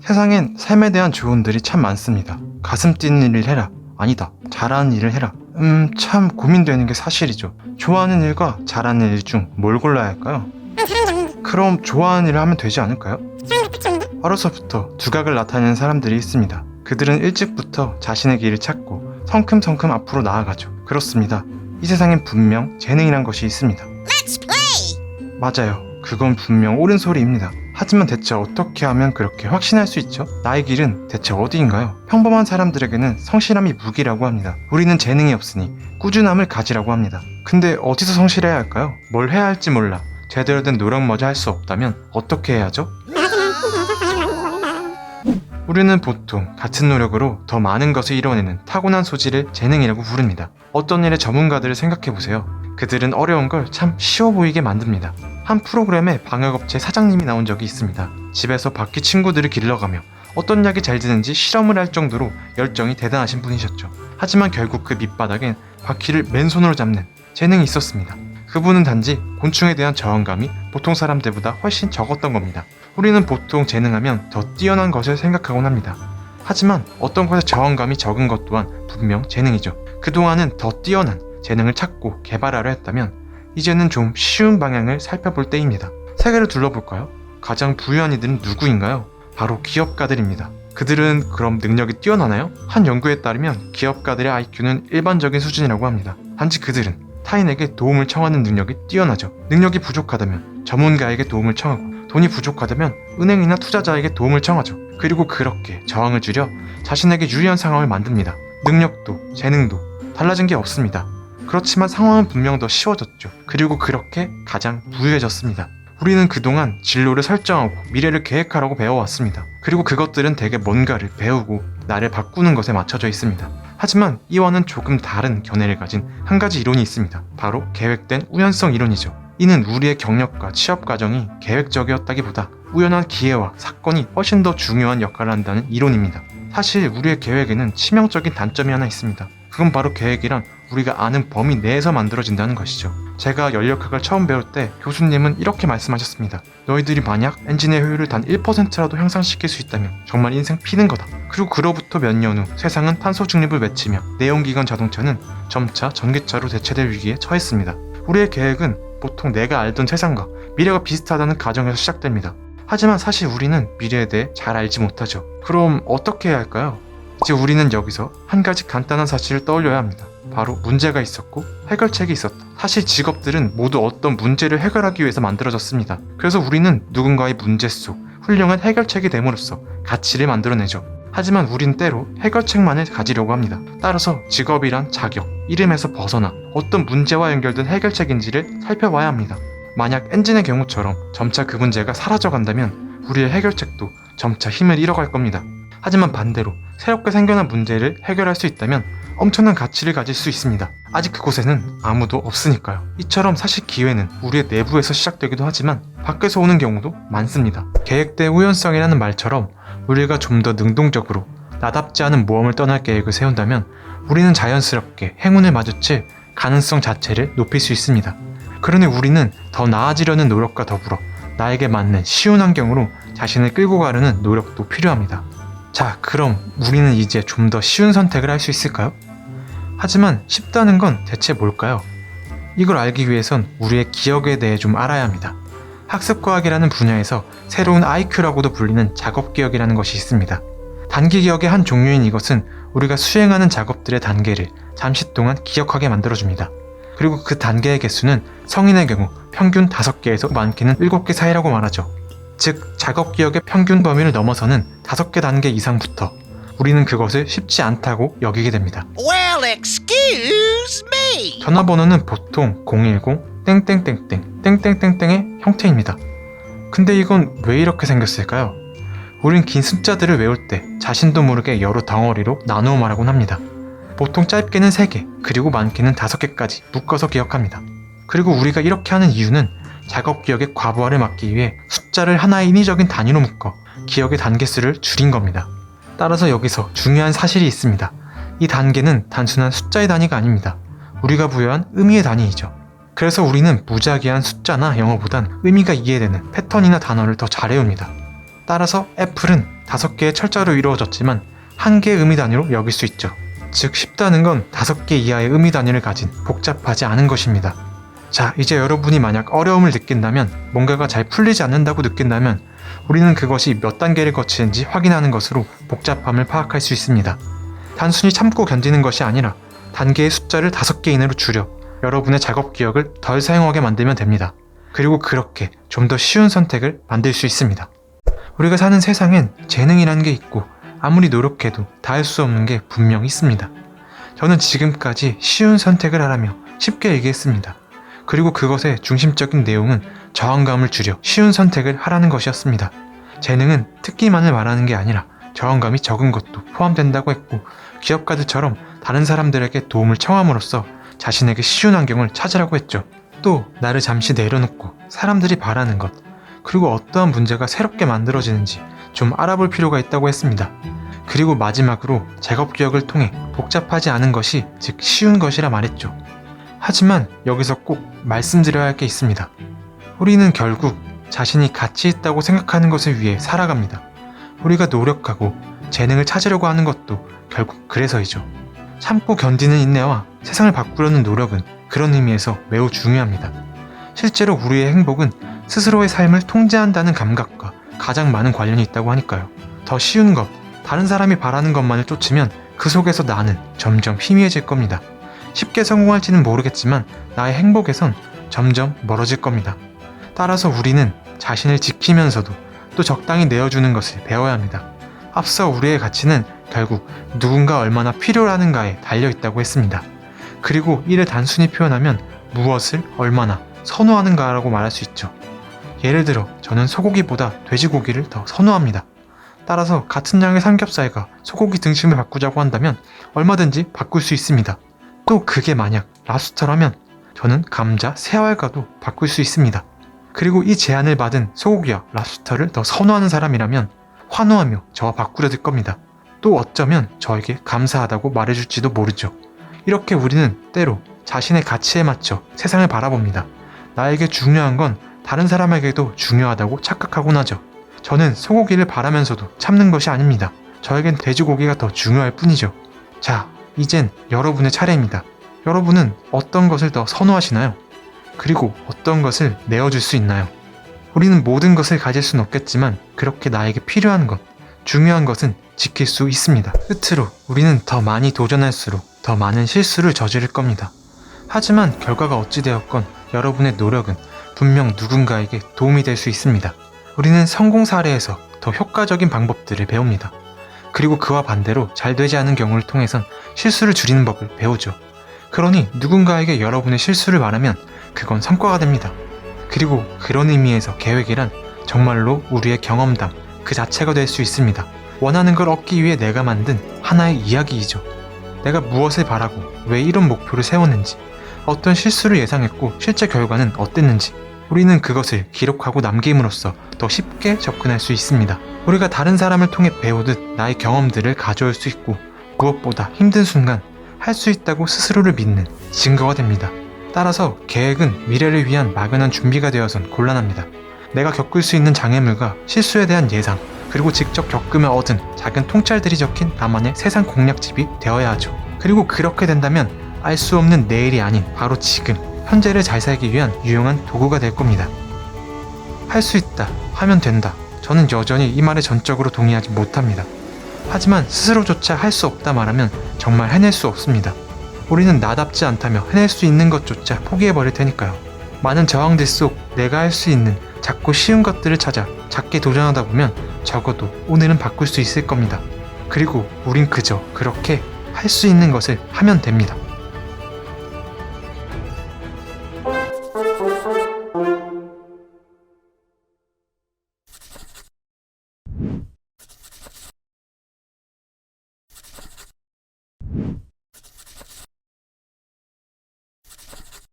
세상엔 삶에 대한 조언들이 참 많습니다. 가슴 뛰는 일을 해라. 아니다. 잘하는 일을 해라. 참 고민되는 게 사실이죠. 좋아하는 일과 잘하는 일 중 뭘 골라야 할까요? 그럼 좋아하는 일을 하면 되지 않을까요? 어려서부터 두각을 나타내는 사람들이 있습니다. 그들은 일찍부터 자신의 길을 찾고 성큼성큼 앞으로 나아가죠. 그렇습니다. 이 세상엔 분명 재능이란 것이 있습니다. 맞아요. 그건 분명 옳은 소리입니다. 하지만 대체 어떻게 하면 그렇게 확신할 수 있죠? 나의 길은 대체 어디인가요? 평범한 사람들에게는 성실함이 무기라고 합니다. 우리는 재능이 없으니 꾸준함을 가지라고 합니다. 근데 어디서 성실해야 할까요? 뭘 해야 할지 몰라 제대로 된 노력마저 할 수 없다면 어떻게 해야죠? 우리는 보통 같은 노력으로 더 많은 것을 이뤄내는 타고난 소질을 재능이라고 부릅니다. 어떤 일의 전문가들을 생각해보세요. 그들은 어려운 걸 참 쉬워 보이게 만듭니다. 한 프로그램에 방역업체 사장님이 나온 적이 있습니다. 집에서 바퀴 친구들을 길러가며 어떤 약이 잘 드는지 실험을 할 정도로 열정이 대단하신 분이셨죠. 하지만 결국 그 밑바닥엔 바퀴를 맨손으로 잡는 재능이 있었습니다. 그분은 단지 곤충에 대한 저항감이 보통 사람들보다 훨씬 적었던 겁니다. 우리는 보통 재능하면 더 뛰어난 것을 생각하곤 합니다. 하지만 어떤 것에 저항감이 적은 것 또한 분명 재능이죠. 그동안은 더 뛰어난 재능을 찾고 개발하려 했다면 이제는 좀 쉬운 방향을 살펴볼 때입니다. 세계를 둘러볼까요? 가장 부유한 이들은 누구인가요? 바로 기업가들입니다. 그들은 그럼 능력이 뛰어나나요? 한 연구에 따르면 기업가들의 IQ는 일반적인 수준이라고 합니다. 단지 그들은 타인에게 도움을 청하는 능력이 뛰어나죠. 능력이 부족하다면 전문가에게 도움을 청하고 돈이 부족하다면 은행이나 투자자에게 도움을 청하죠. 그리고 그렇게 저항을 줄여 자신에게 유리한 상황을 만듭니다. 능력도 재능도 달라진 게 없습니다. 그렇지만 상황은 분명 더 쉬워졌죠. 그리고 그렇게 가장 부유해졌습니다. 우리는 그동안 진로를 설정하고 미래를 계획하라고 배워왔습니다. 그리고 그것들은 대개 뭔가를 배우고 나를 바꾸는 것에 맞춰져 있습니다. 하지만 이와는 조금 다른 견해를 가진 한 가지 이론이 있습니다. 바로 계획된 우연성 이론이죠. 이는 우리의 경력과 취업 과정이 계획적이었다기보다 우연한 기회와 사건이 훨씬 더 중요한 역할을 한다는 이론입니다. 사실 우리의 계획에는 치명적인 단점이 하나 있습니다. 그건 바로 계획이란 우리가 아는 범위 내에서 만들어진다는 것이죠. 제가 연력학을 처음 배울 때 교수님은 이렇게 말씀하셨습니다. 너희들이 만약 엔진의 효율을 단 1%라도 향상시킬 수 있다면 정말 인생 피는 거다. 그리고 그로부터 몇 년 후 세상은 탄소 중립을 외치며 내연기관 자동차는 점차 전기차로 대체될 위기에 처했습니다. 우리의 계획은 보통 내가 알던 세상과 미래가 비슷하다는 가정에서 시작됩니다. 하지만 사실 우리는 미래에 대해 잘 알지 못하죠. 그럼 어떻게 해야 할까요? 이제 우리는 여기서 한 가지 간단한 사실을 떠올려야 합니다. 바로 문제가 있었고 해결책이 있었다. 사실 직업들은 모두 어떤 문제를 해결하기 위해서 만들어졌습니다. 그래서 우리는 누군가의 문제 속 훌륭한 해결책이 됨으로써 가치를 만들어내죠. 하지만 우린 때로 해결책만을 가지려고 합니다. 따라서 직업이란 자격, 이름에서 벗어나 어떤 문제와 연결된 해결책인지를 살펴봐야 합니다. 만약 엔진의 경우처럼 점차 그 문제가 사라져간다면 우리의 해결책도 점차 힘을 잃어갈 겁니다. 하지만 반대로 새롭게 생겨난 문제를 해결할 수 있다면 엄청난 가치를 가질 수 있습니다. 아직 그곳에는 아무도 없으니까요. 이처럼 사실 기회는 우리의 내부에서 시작되기도 하지만 밖에서 오는 경우도 많습니다. 계획된 우연성이라는 말처럼 우리가 좀 더 능동적으로 나답지 않은 모험을 떠날 계획을 세운다면 우리는 자연스럽게 행운을 마주칠 가능성 자체를 높일 수 있습니다. 그러니 우리는 더 나아지려는 노력과 더불어 나에게 맞는 쉬운 환경으로 자신을 끌고 가려는 노력도 필요합니다. 자, 그럼 우리는 이제 좀 더 쉬운 선택을 할 수 있을까요? 하지만 쉽다는 건 대체 뭘까요? 이걸 알기 위해선 우리의 기억에 대해 좀 알아야 합니다. 학습과학이라는 분야에서 새로운 IQ라고도 불리는 작업기억이라는 것이 있습니다. 단기 기억의 한 종류인 이것은 우리가 수행하는 작업들의 단계를 잠시 동안 기억하게 만들어줍니다. 그리고 그 단계의 개수는 성인의 경우 평균 5개에서 많게는 7개 사이라고 말하죠. 즉, 작업 기억의 평균 범위를 넘어서는 5개 단계 이상부터 우리는 그것을 쉽지 않다고 여기게 됩니다. Well, excuse me. 전화번호는 보통 010 땡땡땡땡 땡땡땡땡의 형태입니다. 근데 이건 왜 이렇게 생겼을까요? 우린 긴 숫자들을 외울 때 자신도 모르게 여러 덩어리로 나누어 말하곤 합니다. 보통 짧게는 3개, 그리고 많게는 5개까지 묶어서 기억합니다. 그리고 우리가 이렇게 하는 이유는 작업 기억의 과부하를 막기 위해 숫자를 하나의 인위적인 단위로 묶어 기억의 단계수를 줄인 겁니다. 따라서 여기서 중요한 사실이 있습니다. 이 단계는 단순한 숫자의 단위가 아닙니다. 우리가 부여한 의미의 단위이죠. 그래서 우리는 무작위한 숫자나 영어보단 의미가 이해되는 패턴이나 단어를 더 잘 외웁니다. 따라서 애플은 5개의 철자로 이루어졌지만 1개의 의미 단위로 여길 수 있죠. 즉 쉽다는 건 5개 이하의 의미 단위를 가진 복잡하지 않은 것입니다. 자, 이제 여러분이 만약 어려움을 느낀다면, 뭔가가 잘 풀리지 않는다고 느낀다면 우리는 그것이 몇 단계를 거치는지 확인하는 것으로 복잡함을 파악할 수 있습니다. 단순히 참고 견디는 것이 아니라 단계의 숫자를 5개 이내로 줄여 여러분의 작업 기억을 덜 사용하게 만들면 됩니다. 그리고 그렇게 좀 더 쉬운 선택을 만들 수 있습니다. 우리가 사는 세상엔 재능이라는 게 있고 아무리 노력해도 다 할 수 없는 게 분명 있습니다. 저는 지금까지 쉬운 선택을 하라며 쉽게 얘기했습니다. 그리고 그것의 중심적인 내용은 저항감을 줄여 쉬운 선택을 하라는 것이었습니다. 재능은 특기만을 말하는 게 아니라 저항감이 적은 것도 포함된다고 했고, 기업가들처럼 다른 사람들에게 도움을 청함으로써 자신에게 쉬운 환경을 찾으라고 했죠. 또 나를 잠시 내려놓고 사람들이 바라는 것, 그리고 어떠한 문제가 새롭게 만들어지는지 좀 알아볼 필요가 있다고 했습니다. 그리고 마지막으로 작업 기억을 통해 복잡하지 않은 것이, 즉 쉬운 것이라 말했죠. 하지만 여기서 꼭 말씀드려야 할 게 있습니다. 우리는 결국 자신이 가치 있다고 생각하는 것을 위해 살아갑니다. 우리가 노력하고 재능을 찾으려고 하는 것도 결국 그래서이죠. 참고 견디는 인내와 세상을 바꾸려는 노력은 그런 의미에서 매우 중요합니다. 실제로 우리의 행복은 스스로의 삶을 통제한다는 감각과 가장 많은 관련이 있다고 하니까요. 더 쉬운 것, 다른 사람이 바라는 것만을 쫓으면 그 속에서 나는 점점 희미해질 겁니다. 쉽게 성공할지는 모르겠지만 나의 행복에선 점점 멀어질 겁니다. 따라서 우리는 자신을 지키면서도 또 적당히 내어주는 것을 배워야 합니다. 앞서 우리의 가치는 결국 누군가 얼마나 필요하는가에 달려있다고 했습니다. 그리고 이를 단순히 표현하면 무엇을 얼마나 선호하는가라고 말할 수 있죠. 예를 들어 저는 소고기보다 돼지고기를 더 선호합니다. 따라서 같은 양의 삼겹살과 소고기 등심을 바꾸자고 한다면 얼마든지 바꿀 수 있습니다. 또 그게 만약 랍스터라면 저는 감자, 새알과도 바꿀 수 있습니다. 그리고 이 제안을 받은 소고기와 랍스터를 더 선호하는 사람이라면 환호하며 저와 바꾸려 들 겁니다. 또 어쩌면 저에게 감사하다고 말해줄지도 모르죠. 이렇게 우리는 때로 자신의 가치에 맞춰 세상을 바라봅니다. 나에게 중요한 건 다른 사람에게도 중요하다고 착각하곤 하죠. 저는 소고기를 바라면서도 참는 것이 아닙니다. 저에겐 돼지고기가 더 중요할 뿐이죠. 자, 이젠 여러분의 차례입니다. 여러분은 어떤 것을 더 선호하시나요? 그리고 어떤 것을 내어줄 수 있나요? 우리는 모든 것을 가질 수는 없겠지만 그렇게 나에게 필요한 것, 중요한 것은 지킬 수 있습니다. 끝으로 우리는 더 많이 도전할수록 더 많은 실수를 저지를 겁니다. 하지만 결과가 어찌되었건 여러분의 노력은 분명 누군가에게 도움이 될 수 있습니다. 우리는 성공 사례에서 더 효과적인 방법들을 배웁니다. 그리고 그와 반대로 잘 되지 않은 경우를 통해선 실수를 줄이는 법을 배우죠. 그러니 누군가에게 여러분의 실수를 말하면 그건 성과가 됩니다. 그리고 그런 의미에서 계획이란 정말로 우리의 경험담 그 자체가 될 수 있습니다. 원하는 걸 얻기 위해 내가 만든 하나의 이야기이죠. 내가 무엇을 바라고 왜 이런 목표를 세웠는지, 어떤 실수를 예상했고 실제 결과는 어땠는지, 우리는 그것을 기록하고 남김으로써 더 쉽게 접근할 수 있습니다. 우리가 다른 사람을 통해 배우듯 나의 경험들을 가져올 수 있고, 무엇보다 힘든 순간 할 수 있다고 스스로를 믿는 증거가 됩니다. 따라서 계획은 미래를 위한 막연한 준비가 되어선 곤란합니다. 내가 겪을 수 있는 장애물과 실수에 대한 예상, 그리고 직접 겪으며 얻은 작은 통찰들이 적힌 나만의 세상 공략집이 되어야 하죠. 그리고 그렇게 된다면 알 수 없는 내일이 아닌 바로 지금, 현재를 잘 살기 위한 유용한 도구가 될 겁니다. 할 수 있다, 하면 된다. 저는 여전히 이 말에 전적으로 동의하지 못합니다. 하지만 스스로조차 할 수 없다 말하면 정말 해낼 수 없습니다. 우리는 나답지 않다며 해낼 수 있는 것조차 포기해버릴 테니까요. 많은 저항들 속 내가 할 수 있는 작고 쉬운 것들을 찾아 작게 도전하다 보면 적어도 오늘은 바꿀 수 있을 겁니다. 그리고 우린 그저 그렇게 할 수 있는 것을 하면 됩니다.